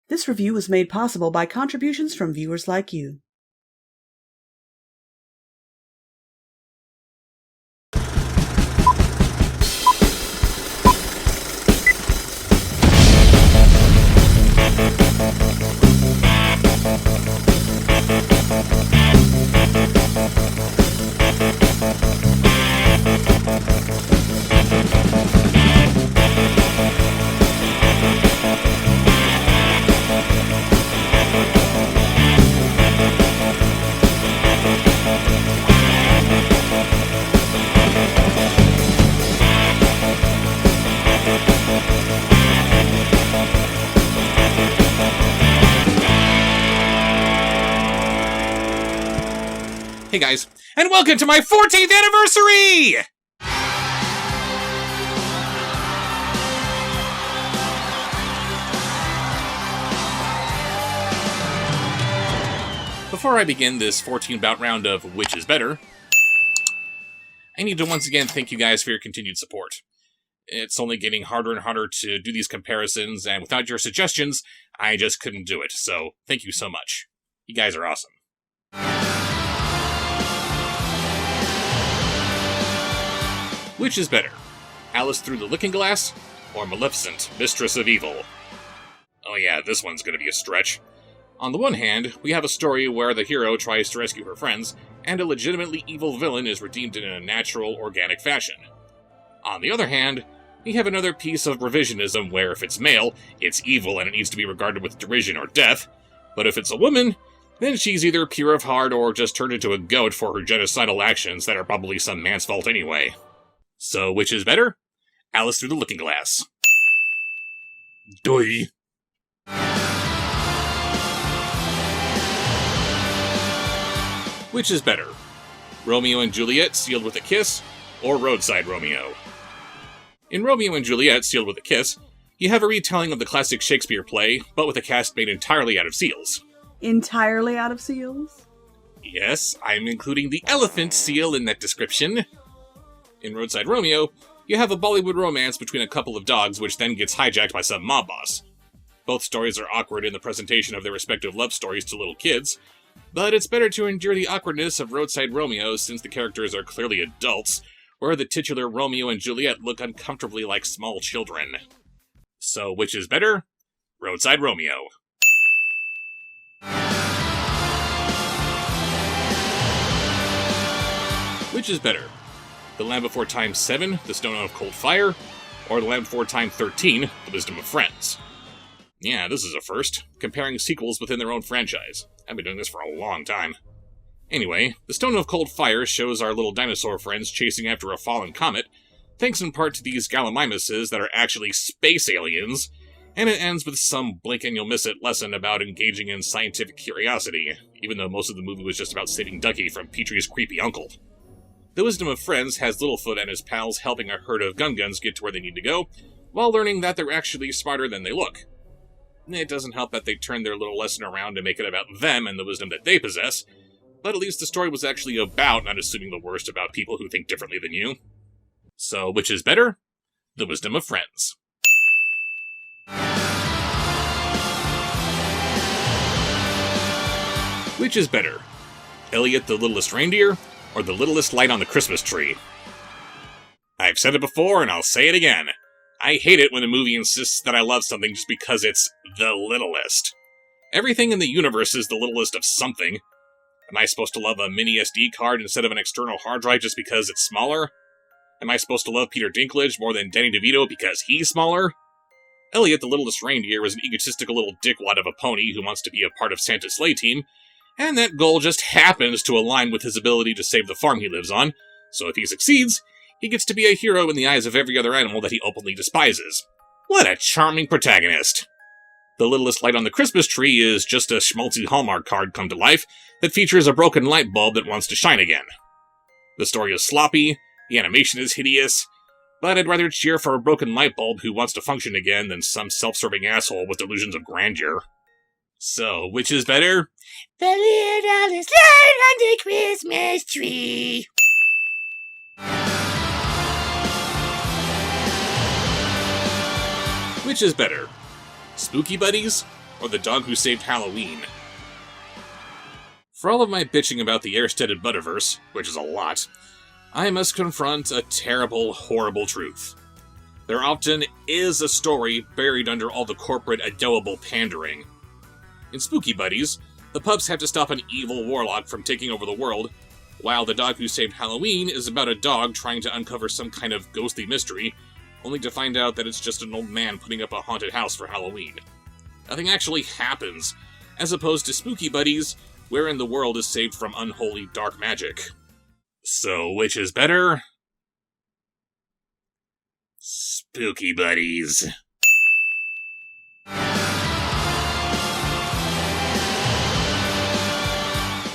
This review was made possible by contributions from viewers like you. Hey guys, and welcome to my 14th anniversary! Before I begin this 14-bout round of Which is Better, I need to once again thank you guys for your continued support. It's only getting harder and harder to do these comparisons, and without your suggestions, I just couldn't do it, so thank you so much. You guys are awesome. Which is better, Alice Through the Looking Glass, or Maleficent, Mistress of Evil? Oh yeah, this one's gonna be a stretch. On the one hand, we have a story where the hero tries to rescue her friends, and a legitimately evil villain is redeemed in a natural, organic fashion. On the other hand, we have another piece of revisionism where if it's male, it's evil and it needs to be regarded with derision or death, but if it's a woman, then she's either pure of heart or just turned into a goat for her genocidal actions that are probably some man's fault anyway. So, which is better? Alice Through the Looking Glass. Doi. Which is better? Romeo and Juliet, Sealed with a Kiss, or Roadside Romeo? In Romeo and Juliet, Sealed with a Kiss, you have a retelling of the classic Shakespeare play, but with a cast made entirely out of seals. Entirely out of seals? Yes, I'm including the elephant seal in that description. In Roadside Romeo, you have a Bollywood romance between a couple of dogs which then gets hijacked by some mob boss. Both stories are awkward in the presentation of their respective love stories to little kids, but it's better to endure the awkwardness of Roadside Romeo since the characters are clearly adults, where the titular Romeo and Juliet look uncomfortably like small children. So, which is better? Roadside Romeo. Which is better? The Land Before Time 7, The Stone of Cold Fire, or The Land Before Time 13, The Wisdom of Friends? Yeah, this is a first, comparing sequels within their own franchise. I've been doing this for a long time. Anyway, The Stone of Cold Fire shows our little dinosaur friends chasing after a fallen comet, thanks in part to these Gallimimuses that are actually space aliens, and it ends with some blink-and-you'll-miss-it lesson about engaging in scientific curiosity, even though most of the movie was just about saving Ducky from Petrie's creepy uncle. The Wisdom of Friends has Littlefoot and his pals helping a herd of gun-guns get to where they need to go, while learning that they're actually smarter than they look. It doesn't help that they turn their little lesson around to make it about them and the wisdom that they possess, but at least the story was actually about not assuming the worst about people who think differently than you. So, which is better? The Wisdom of Friends. Which is better? Elliot the Littlest Reindeer, or the littlest light on the Christmas tree? I've said it before, and I'll say it again. I hate it when a movie insists that I love something just because it's the littlest. Everything in the universe is the littlest of something. Am I supposed to love a mini SD card instead of an external hard drive just because it's smaller? Am I supposed to love Peter Dinklage more than Danny DeVito because he's smaller? Elliot the Littlest Reindeer is an egotistical little dickwad of a pony who wants to be a part of Santa's sleigh team, and that goal just happens to align with his ability to save the farm he lives on, so if he succeeds, he gets to be a hero in the eyes of every other animal that he openly despises. What a charming protagonist! The Littlest Light on the Christmas Tree is just a schmaltzy Hallmark card come to life that features a broken light bulb that wants to shine again. The story is sloppy, the animation is hideous, but I'd rather cheer for a broken light bulb who wants to function again than some self-serving asshole with delusions of grandeur. So, which is better? The littlest light on the Christmas tree. Which is better? Spooky Buddies or The Dog Who Saved Halloween? For all of my bitching about the air-studded Butterverse, which is a lot, I must confront a terrible, horrible truth. There often is a story buried under all the corporate adorable pandering. In Spooky Buddies, the pups have to stop an evil warlock from taking over the world, while The Dog Who Saved Halloween is about a dog trying to uncover some kind of ghostly mystery, only to find out that it's just an old man putting up a haunted house for Halloween. Nothing actually happens, as opposed to Spooky Buddies, wherein the world is saved from unholy dark magic. So, which is better? Spooky Buddies.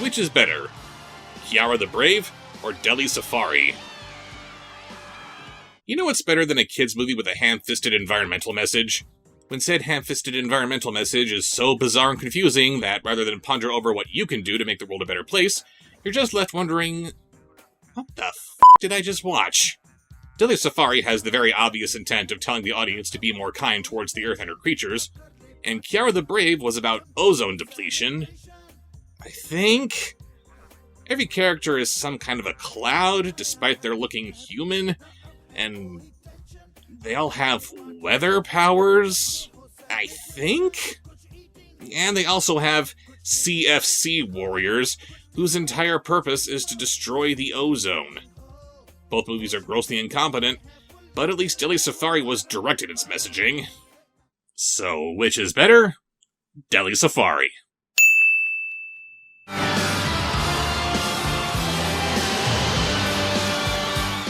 Which is better? Kiara the Brave or Delhi Safari? You know what's better than a kids' movie with a ham-fisted environmental message? When said ham-fisted environmental message is so bizarre and confusing that rather than ponder over what you can do to make the world a better place, you're just left wondering, what the f*** did I just watch? Delhi Safari has the very obvious intent of telling the audience to be more kind towards the Earth and her creatures, and Kiara the Brave was about ozone depletion. I think? Every character is some kind of a cloud, despite their looking human, and they all have weather powers, I think? And they also have CFC warriors, whose entire purpose is to destroy the ozone. Both movies are grossly incompetent, but at least Delhi Safari was direct in its messaging. So, which is better? Delhi Safari.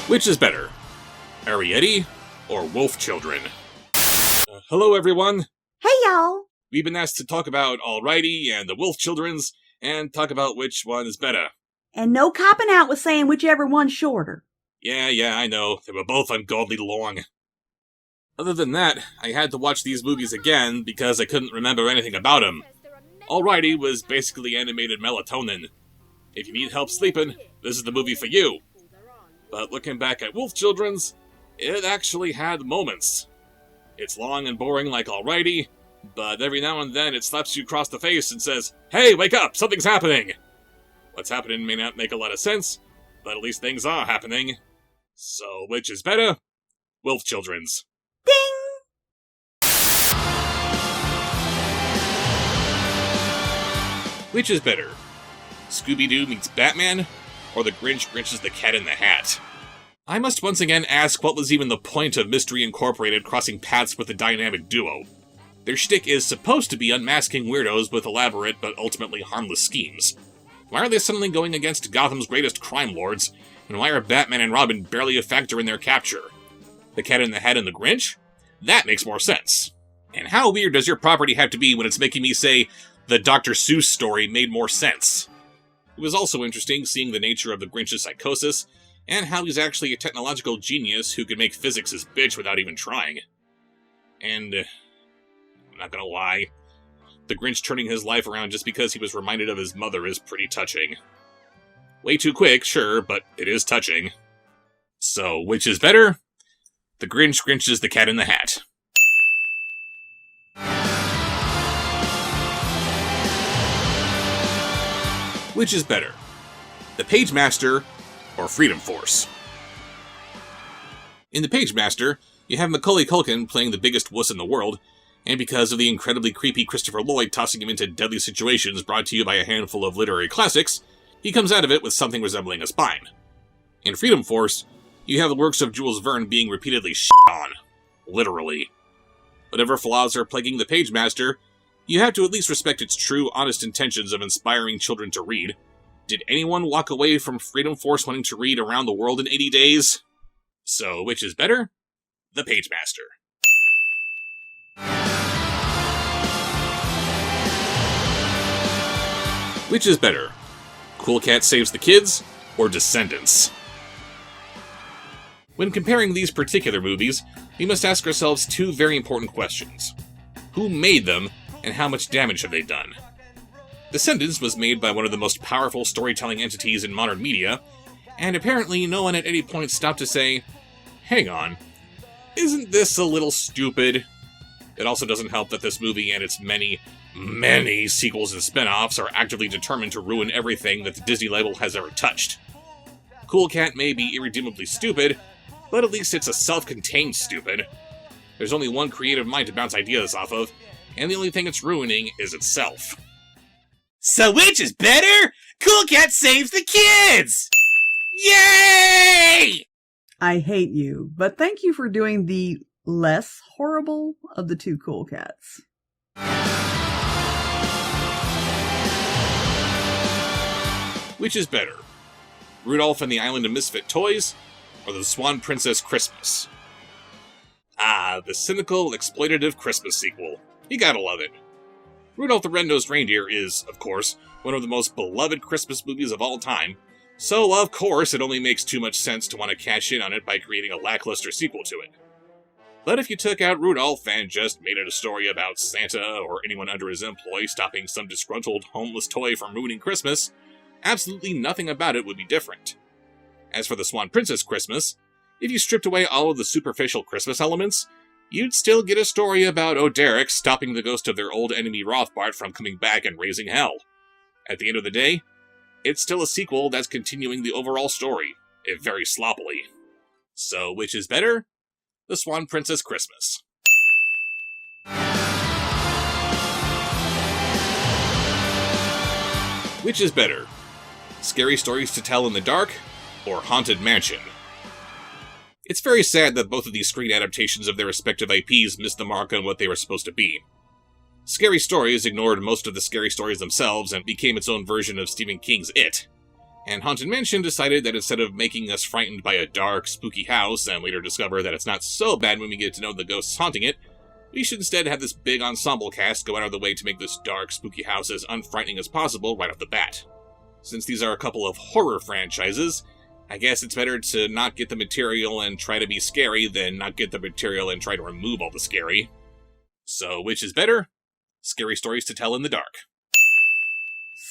Which is better? Arrietty or Wolf Children? Hello everyone! Hey y'all! We've been asked to talk about Alrighty and the Wolf Children's, and talk about which one is better. And no copping out with saying whichever one's shorter. Yeah, I know. They were both ungodly long. Other than that, I had to watch these movies again because I couldn't remember anything about them. Alrighty was basically animated melatonin. If you need help sleeping, this is the movie for you. But looking back at Wolf Children's, it actually had moments. It's long and boring like Alrighty, but every now and then it slaps you across the face and says, "Hey, wake up! Something's happening!" What's happening may not make a lot of sense, but at least things are happening. So, which is better? Wolf Children's. Ding! Which is better? Scooby-Doo meets Batman, or The Grinch Grinches the Cat in the Hat? I must once again ask what was even the point of Mystery Incorporated crossing paths with the dynamic duo. Their shtick is supposed to be unmasking weirdos with elaborate but ultimately harmless schemes. Why are they suddenly going against Gotham's greatest crime lords, and why are Batman and Robin barely a factor in their capture? The Cat in the Hat and the Grinch? That makes more sense. And how weird does your property have to be when it's making me say, the Dr. Seuss story made more sense? It was also interesting seeing the nature of the Grinch's psychosis, and how he's actually a technological genius who could make physics his bitch without even trying. And, I'm not gonna lie, the Grinch turning his life around just because he was reminded of his mother is pretty touching. Way too quick, sure, but it is touching. So, which is better? The Grinch Grinches the Cat in the Hat. Which is better? The Page Master or Freedom Force? In The Page Master, you have Macaulay Culkin playing the biggest wuss in the world, and because of the incredibly creepy Christopher Lloyd tossing him into deadly situations brought to you by a handful of literary classics, he comes out of it with something resembling a spine. In Freedom Force, you have the works of Jules Verne being repeatedly shit on. Literally. Whatever flaws are plaguing The Page Master, you have to at least respect its true, honest intentions of inspiring children to read. Did anyone walk away from Freedom Force wanting to read Around the World in 80 Days? So, which is better? The Page Master. Which is better? Cool Cat Saves the Kids or Descendants? When comparing these particular movies, we must ask ourselves two very important questions. Who made them, and how much damage have they done? Descendants was made by one of the most powerful storytelling entities in modern media, and apparently no one at any point stopped to say, hang on, isn't this a little stupid? It also doesn't help that this movie and its many, Many sequels and spin-offs are actively determined to ruin everything that the Disney label has ever touched. Cool Cat may be irredeemably stupid, but at least it's a self-contained stupid. There's only one creative mind to bounce ideas off of, and the only thing it's ruining is itself. So which is better? Cool Cat saves the kids! Yay! I hate you, but thank you for doing the less horrible of the two Cool Cats. Which is better? Rudolph and the Island of Misfit Toys, or the Swan Princess Christmas? Ah, the cynical, exploitative Christmas sequel. You gotta love it. Rudolph the Red-Nosed Reindeer is, of course, one of the most beloved Christmas movies of all time, so of course it only makes too much sense to want to cash in on it by creating a lackluster sequel to it. But if you took out Rudolph and just made it a story about Santa or anyone under his employ stopping some disgruntled homeless toy from ruining Christmas, absolutely nothing about it would be different. As for the Swan Princess Christmas, if you stripped away all of the superficial Christmas elements, you'd still get a story about O'Derrick stopping the ghost of their old enemy Rothbart from coming back and raising hell. At the end of the day, it's still a sequel that's continuing the overall story, if very sloppily. So which is better? The Swan Princess Christmas. Which is better? Scary Stories to Tell in the Dark, or Haunted Mansion? It's very sad that both of these screen adaptations of their respective IPs missed the mark on what they were supposed to be. Scary Stories ignored most of the scary stories themselves and became its own version of Stephen King's It. And Haunted Mansion decided that instead of making us frightened by a dark, spooky house and later discover that it's not so bad when we get to know the ghosts haunting it, we should instead have this big ensemble cast go out of the way to make this dark, spooky house as unfrightening as possible right off the bat. Since these are a couple of horror franchises, I guess it's better to not get the material and try to be scary than not get the material and try to remove all the scary. So which is better? Scary Stories to Tell in the Dark.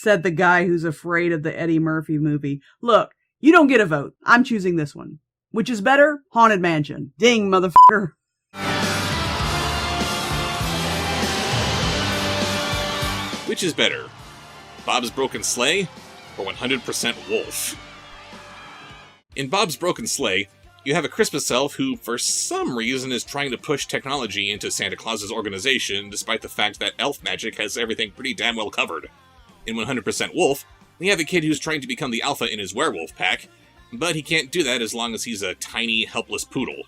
Said the guy who's afraid of the Eddie Murphy movie. Look, you don't get a vote. I'm choosing this one. Which is better? Haunted Mansion. Ding, motherfucker. Which is better? Bob's Broken Sleigh or 100% Wolf? In Bob's Broken Sleigh, you have a Christmas elf who, for some reason, is trying to push technology into Santa Claus's organization, despite the fact that elf magic has everything pretty damn well covered. In 100% Wolf, we have a kid who's trying to become the alpha in his werewolf pack, but he can't do that as long as he's a tiny, helpless poodle.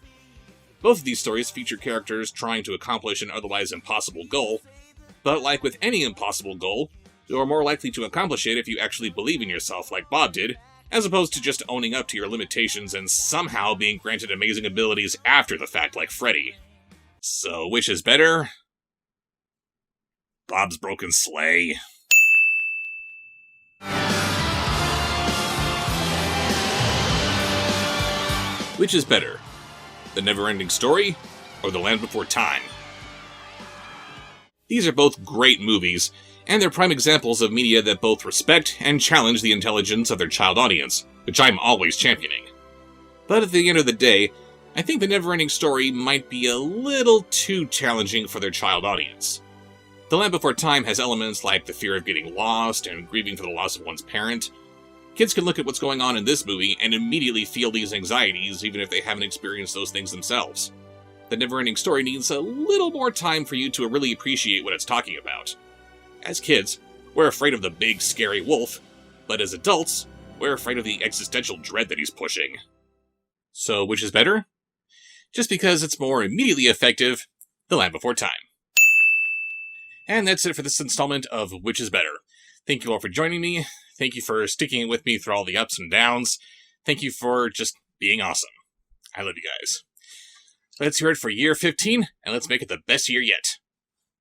Both of these stories feature characters trying to accomplish an otherwise impossible goal, but like with any impossible goal, you're more likely to accomplish it if you actually believe in yourself like Bob did, as opposed to just owning up to your limitations and somehow being granted amazing abilities after the fact like Freddy. So which is better? Bob's Broken Sleigh. Which is better? The Never-Ending Story or The Land Before Time? These are both great movies, and they're prime examples of media that both respect and challenge the intelligence of their child audience, which I'm always championing. But at the end of the day, I think The Never-Ending Story might be a little too challenging for their child audience. The Land Before Time has elements like the fear of getting lost and grieving for the loss of one's parent. Kids can look at what's going on in this movie and immediately feel these anxieties even if they haven't experienced those things themselves. The Never-Ending Story needs a little more time for you to really appreciate what it's talking about. As kids, we're afraid of the big, scary wolf, but as adults, we're afraid of the existential dread that he's pushing. So, which is better? Just because it's more immediately effective, The Land Before Time. And that's it for this installment of Which is Better. Thank you all for joining me. Thank you for sticking with me through all the ups and downs. Thank you for just being awesome. I love you guys. Let's hear it for year 15, and let's make it the best year yet.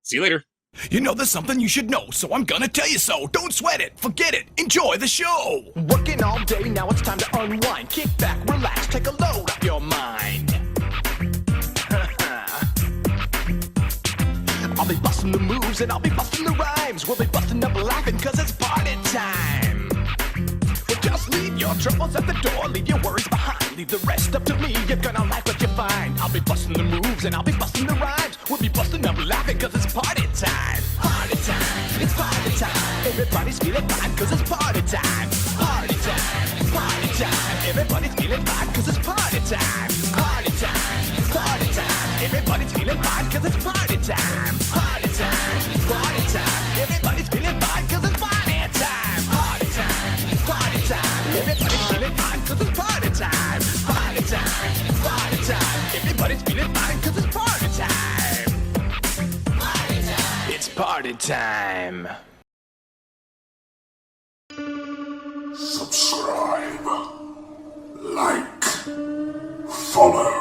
See you later. You know there's something you should know, so I'm gonna tell you so. Don't sweat it, forget it, enjoy the show. Working all day, now it's time to unwind. Kick back, relax, take a load off your mind. I'll be busting the moves and I'll be busting the rhymes. We'll be busting up laughing cause it's party time. Well, just leave your troubles at the door, leave your worries behind. Leave the rest up to me, you're gonna like what you find. I'll be busting the moves and I'll be busting the rhymes. We'll be busting up laughing cause it's party time. Party time. Everybody's feeling fine cause it's party time. Party time, party time. Everybody's feeling fine cause it's party time. Party time, party time. Everybody's feeling fine cause it's party time. Party time, party time. Everybody's feeling fine cause it's party time. Party time, party time. Everybody's feeling fine cause it's party time. Party time, party time. Everybody's feeling fine cause it's party time. Party time. It's party time. Subscribe, like, follow.